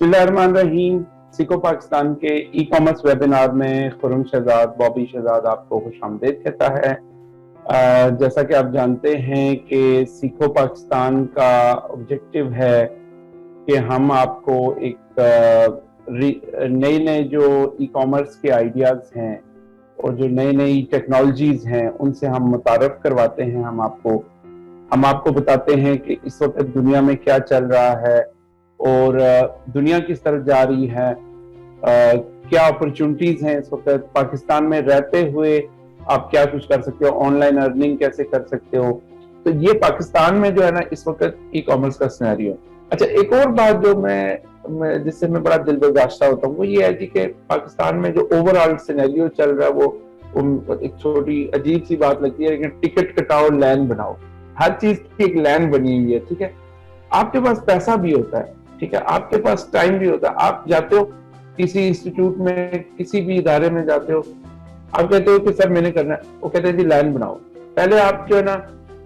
बिस्मिल्लाहिर्रहमानिर्रहीम। सीखो पाकिस्तान के ई कॉमर्स वेबिनार में खुर्रम शहजाद, बॉबी शहजाद आपको खुशामदीद कहता है। जैसा कि आप जानते हैं कि सीखो पाकिस्तान का ऑब्जेक्टिव है कि हम आपको एक नए नए जो ई कॉमर्स के आइडियाज हैं और जो नई नई टेक्नोलॉजीज हैं उनसे हम मुतारफ करवाते हैं। हम आपको बताते हैं कि इस वक्त दुनिया में क्या चल रहा है और दुनिया किस तरफ जा रही है, क्या अपॉर्चुनिटीज हैं इस वक्त पाकिस्तान में रहते हुए, आप क्या कुछ कर सकते हो, ऑनलाइन अर्निंग कैसे कर सकते हो। तो ये पाकिस्तान में जो है ना इस वक्त ई कॉमर्स का सिनेरियो। अच्छा, एक और बात जो मैं जिससे मैं बड़ा दिलगुजाश्ता होता हूँ वो ये है कि पाकिस्तान में जो ओवरऑल सिनेरियो चल रहा है वो एक छोटी अजीब सी बात लगती है, लेकिन टिकट कटाओ लाइन बनाओ, हर चीज की एक लाइन बनी हुई है। ठीक है, आपके पास पैसा भी होता है, ठीक है, आपके पास टाइम भी होता है। आप जाते हो किसी इंस्टीट्यूट में, किसी भी इदारे में जाते हो, आप कहते हो कि सर मैंने करना है, वो कहते हैं जी लाइन बनाओ। पहले आप जो है ना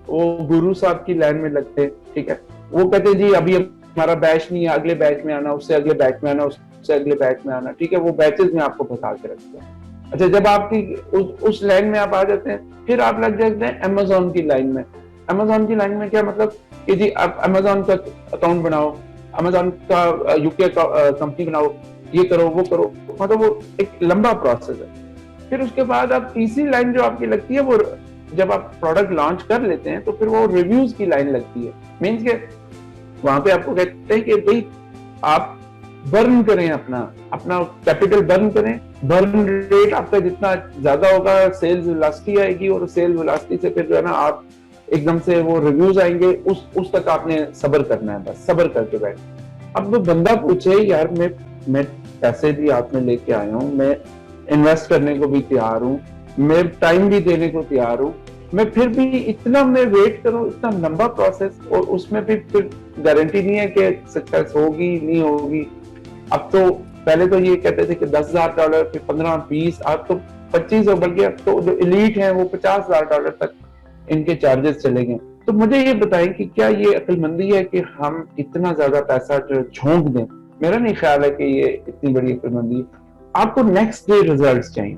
वो गुरु साहब की लाइन में लगते हैं, ठीक है, वो कहते हैं जी अभी हमारा बैच नहीं है, अगले बैच में आना, उससे अगले बैच में आना, उससे अगले बैच में आना, ठीक है, वो बैचेस में आपको फंसा के रखते हैं। अच्छा, जब आपकी उस लाइन में आप आ जाते हैं, फिर आप लग जाते हैं अमेजोन की लाइन में। अमेजोन की लाइन में क्या मतलब कि जी आप अमेजोन का अकाउंट बनाओ, अमेजोन का यूके कंपनी बनाओ, ये करो वो करो, मतलब वो एक लंबा प्रोसेस है। फिर उसके बाद आप तीसरी लाइन जो आपकी लगती है वो जब आप प्रोडक्ट लॉन्च कर लेते हैं तो फिर वो रिव्यूज की लाइन लगती है। मीन्स के वहां पे आपको कहते हैं कि भाई आप बर्न करें, अपना कैपिटल बर्न करें। बर्न रेट आपका जितना ज्यादा होगा सेल्स वेलोसिटी आएगी, और सेल्स वेलोसिटी से फिर जो है ना आप एकदम से वो रिव्यूज आएंगे, उस तक आपने सब्र करना है, बस सब्र करके बैठ। अब वो बंदा पूछे यार मैं पैसे भी आप में लेके आया हूँ, मैं इन्वेस्ट करने को भी तैयार हूँ, मैं टाइम भी देने को तैयार हूँ, मैं फिर भी इतना मैं वेट करूँ, इतना लंबा प्रोसेस, और उसमें भी फिर गारंटी नहीं है कि सक्सेस होगी नहीं होगी। अब तो पहले तो ये कहते थे कि $10,000, फिर 15-20, आज तो 25, और बल्कि अब तो जो एलीट है वो $50,000 तक इनके चार्जेस चले गए। तो मुझे ये बताएं कि क्या ये अक्लमंदी है कि हम इतना ज्यादा पैसा जो झोंक दें? मेरा नहीं ख्याल है कि ये इतनी बड़ी अक्लमंदी है। आपको नेक्स्ट डे रिजल्ट्स चाहिए,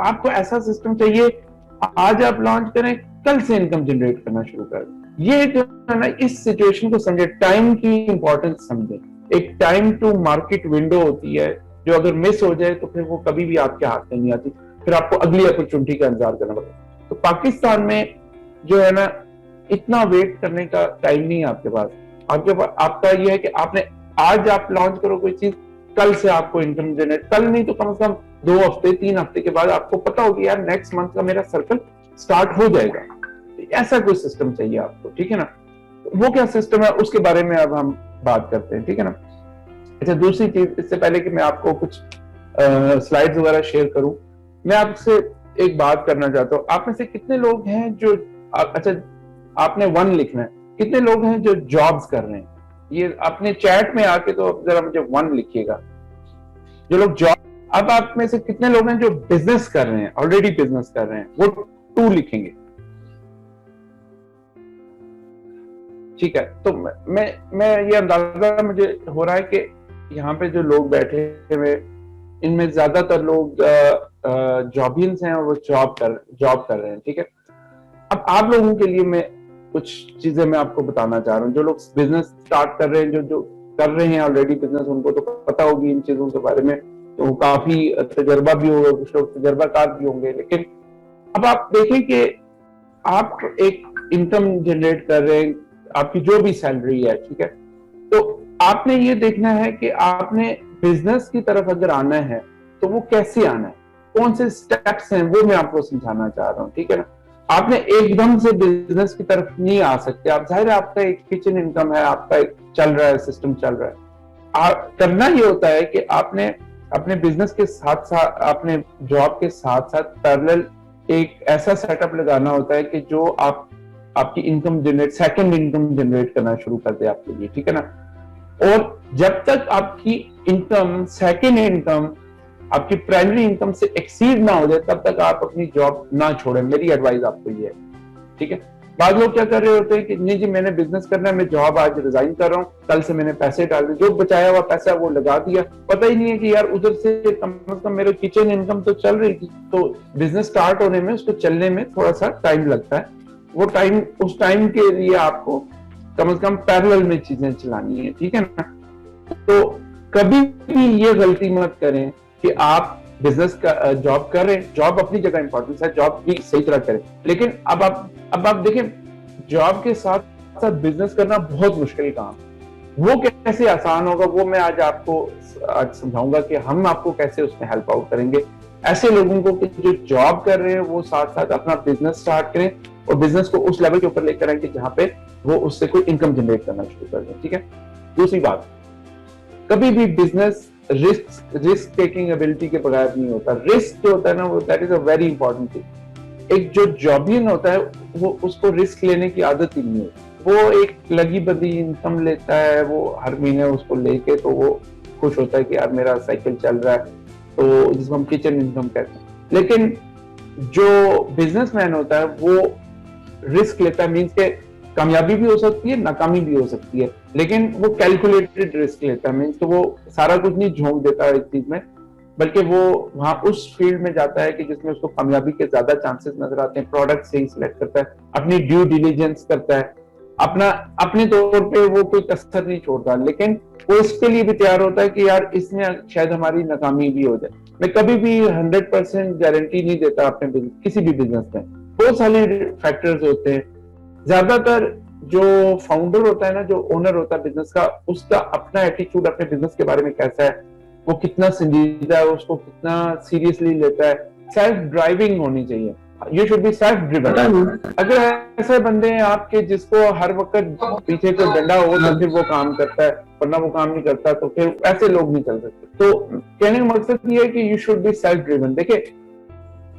आपको ऐसा सिस्टम चाहिए आज आप लॉन्च करें, कल से इनकम जनरेट करना शुरू करें। ये जो है ना इस सिचुएशन को समझे, टाइम की इंपॉर्टेंस समझे। एक टाइम टू मार्केट विंडो होती है जो अगर मिस हो जाए तो फिर वो कभी भी आपके हाथ में नहीं आती, फिर आपको अगली अपॉर्चुनिटी का इंतजार करना पड़ता। तो पाकिस्तान में जो है ना इतना वेट करने का टाइम नहीं है आपके पास। आपका ये है कि आपने आज आप लॉन्च करो कोई चीज, कल से आपको इनकम जनरेट, कल नहीं तो कम से कम 2 हफ्ते 3 हफ्ते के बाद आपको पता होगी यार नेक्स्ट मंथ का मेरा सर्कल स्टार्ट हो जाएगा। ऐसा कोई सिस्टम चाहिए आपको, ठीक है ना। वो क्या सिस्टम है उसके बारे में अब हम बात करते हैं, ठीक है ना। अच्छा, दूसरी चीज, इससे पहले कि मैं आपको कुछ स्लाइड्स वगैरह शेयर करूं, मैं आपसे एक बात करना चाहता हूं। आप में से कितने लोग हैं जो अच्छा आपने 1 लिखना है, कितने लोग हैं जो जॉब्स कर रहे हैं? ये अपने चैट में आके तो जरा मुझे 1 लिखिएगा जो लोग जॉब। अब आप में से कितने लोग हैं जो बिजनेस कर रहे हैं, ऑलरेडी बिजनेस कर रहे हैं? वो 2 लिखेंगे, ठीक है। तो मैं ये अंदाजा मुझे हो रहा है कि यहाँ पे जो लोग बैठे हुए इनमें ज्यादातर लोग जॉबियंस हैं और वो जॉब कर रहे हैं, ठीक है। अब आप लोगों के लिए मैं कुछ चीजें मैं आपको बताना चाह रहा हूँ। जो लोग बिजनेस स्टार्ट कर रहे हैं, जो कर रहे हैं ऑलरेडी बिजनेस, उनको तो पता होगी इन चीजों के बारे में, तो काफी तजर्बा भी होगा, कुछ लोग तजर्बाकार भी होंगे। लेकिन अब आप देखें कि आप एक इनकम जनरेट कर रहे हैं, आपकी जो भी सैलरी है, ठीक है, तो आपने ये देखना है कि आपने बिजनेस की तरफ अगर आना है तो वो कैसे आना है, कौन से स्टेप्स हैं, वो मैं आपको समझाना चाह रहा हूँ, ठीक है ना। आपने एकदम से बिजनेस की तरफ नहीं आ सकते आप। जाहिर है आपका एक किचन इनकम है, आपका एक चल रहा है, सिस्टम चल रहा है। करना ये होता है कि आपने अपने बिजनेस के साथ साथ, अपने जॉब के साथ साथ पैरेलल एक ऐसा सेटअप लगाना होता है कि जो आपकी income generate, second income generate करना शुरू कर दे आपके लिए, ठीक है ना। और जब तक आपकी इनकम, सेकंड इनकम आपकी प्राइमरी इनकम से एक्सीड ना हो जाए, तब तक आप अपनी जॉब ना छोड़ें। मेरी एडवाइस आपको ये है, ठीक है। बाद लोग क्या कर रहे होते हैं कि नहीं जी मैंने बिजनेस करना है, मैं जॉब आज रिजाइन कर रहा हूँ, कल से मैंने पैसे डाल दिए, जो बचाया हुआ पैसा वो लगा दिया, पता ही नहीं है कि यार उधर से कम से कम मेरे किचन इनकम तो चल रही थी। तो बिजनेस स्टार्ट होने में, उसको चलने में थोड़ा सा टाइम लगता है। वो टाइम, उस टाइम के लिए आपको कम से कम पैरेलल में चीजें चलानी है, ठीक है ना। तो कभी भी ये गलती मत करें कि आप बिजनेस का जॉब कर रहे हैं, जॉब अपनी जगह इंपॉर्टेंट है, जॉब भी सही तरह करें, लेकिन अब आप देखें जॉब के साथ साथ बिजनेस करना बहुत मुश्किल काम है। वो कैसे आसान होगा, वो मैं आज आपको आज समझाऊंगा कि हम आपको कैसे उसमें हेल्प आउट करेंगे। ऐसे लोगों को कि जो जॉब कर रहे हैं वो साथ साथ अपना बिजनेस स्टार्ट करें और बिजनेस को उस लेवल के ऊपर लेकर आए कि जहां पे वो उससे कोई इनकम जनरेट करना शुरू कर दें, ठीक है। दूसरी बात, कभी भी बिजनेस रिस्क टेकिंग एबिलिटी के बगैर नहीं होता। रिस्क जो होता है ना, वो that is a very important thing. एक जो जॉबियन होता है वो, उसको रिस्क लेने की आदत ही नहीं होती। वो एक लगी बदी इनकम लेता है, वो हर महीने उसको लेके तो वो खुश होता है कि यार मेरा साइकिल चल रहा है, तो जिसको हम किचन इनकम कहते हैं। लेकिन जो बिजनेसमैन होता है वो रिस्क लेता है, मीन्स के कामयाबी भी हो सकती है, नाकामी भी हो सकती है, लेकिन वो कैलकुलेटेड रिस्क लेता है। मीन्स तो वो सारा कुछ नहीं झोंक देता है इस चीज में, बल्कि वो वहां उस फील्ड में जाता है कि जिसमें उसको कामयाबी के ज्यादा चांसेस नजर आते हैं। प्रोडक्ट सही सिलेक्ट करता है, अपनी ड्यू डिलीजेंस करता है, अपना अपने तौर पे वो कोई कसर नहीं छोड़ता, लेकिन वो इसके लिए भी तैयार होता है कि यार इसमें शायद हमारी नाकामी भी हो जाए। मैं कभी भी 100% गारंटी नहीं देता अपने किसी भी बिजनेस में, बहुत सारे फैक्टर्स होते हैं। ज्यादातर जो फाउंडर होता है ना, जो ओनर होता है बिजनेस का, उसका अपना एटीट्यूड अपने बिजनेस के बारे में कैसा है, वो कितना संजीदा है, उसको कितना सीरियसली लेता है। सेल्फ ड्राइविंग होनी चाहिए, you should be self driven. अगर ऐसे बंदे हैं आपके जिसको हर वक्त पीछे कोई डंडा हो तो फिर वो काम करता है, वरना वो काम नहीं करता, तो फिर ऐसे लोग नहीं चल सकते। तो कहने का मकसद ये है कि you should be self driven. देखिए,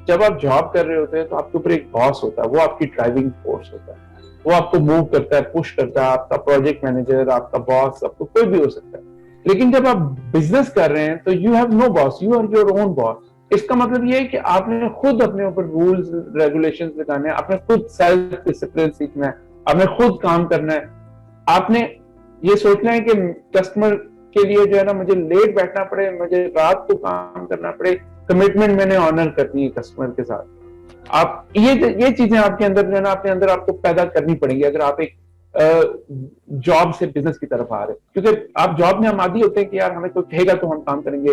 जब आप जॉब कर रहे होते हैं तो आपके ऊपर एक बॉस होता है, वो आपकी ड्राइविंग फोर्स होता है, वो आपको मूव करता है, पुश करता है, आपका प्रोजेक्ट मैनेजर, आपका बॉस, आपको कोई भी हो सकता है। लेकिन जब आप बिजनेस कर रहे हैं तो you have no boss, you are your own boss. इसका मतलब ये है कि आपने खुद अपने ऊपर रूल्स रेगुलेशंस लगाने हैं, आपने खुद सेल्फ डिसिप्लिन सीखना है, आपने खुद काम करना है। आपने ये सोचना है कि कस्टमर के लिए जो है ना, मुझे लेट बैठना पड़े, मुझे रात को काम करना पड़े, कमिटमेंट मैंने ऑनर करनी है कस्टमर के साथ। आप ये चीजें आपके अंदर जो है ना, अपने अंदर आपको पैदा करनी पड़ेंगी अगर आप एक जॉब से बिजनेस की तरफ आ रहे हैं। क्योंकि आप जॉब में हम आदी होते हैं कि यार हमें कोई कहेगा तो हम काम करेंगे,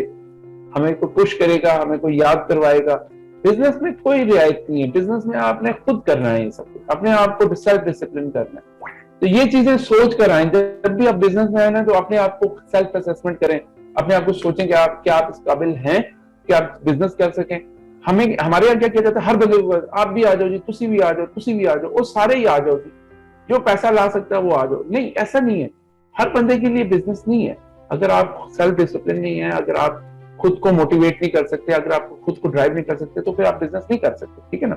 हमें कोई पुश करेगा, हमें कोई याद करवाएगा। बिजनेस में कोई रियायत नहीं है, बिजनेस में आपने खुद करना है, ये सब कुछ अपने आप को सेल्फ डिसिप्लिन करना है। तो ये चीजें सोच कर आए, जब भी आप बिजनेस में आए ना, तो अपने आप को सेल्फ असेसमेंट करें, अपने आप को सोचें कि आप क्या आप इस काबिल हैं कि आप बिजनेस कर सकें। हमें हमारे यहाँ क्या किया जाता है, हर बंदे को आप भी आ जाओ जी, तुसी भी आ जाओ, तुसी भी आ जाओ, वो सारे ही आ जाओ जी, जो पैसा ला सकता है वो आ जाओ। नहीं, ऐसा नहीं है, हर बंदे के लिए बिजनेस नहीं है। अगर आप सेल्फ डिसिप्लिन नहीं है, अगर आप खुद को मोटिवेट नहीं कर सकते, अगर आप खुद को ड्राइव नहीं कर सकते, तो फिर आप बिजनेस नहीं कर सकते, ठीक है ना।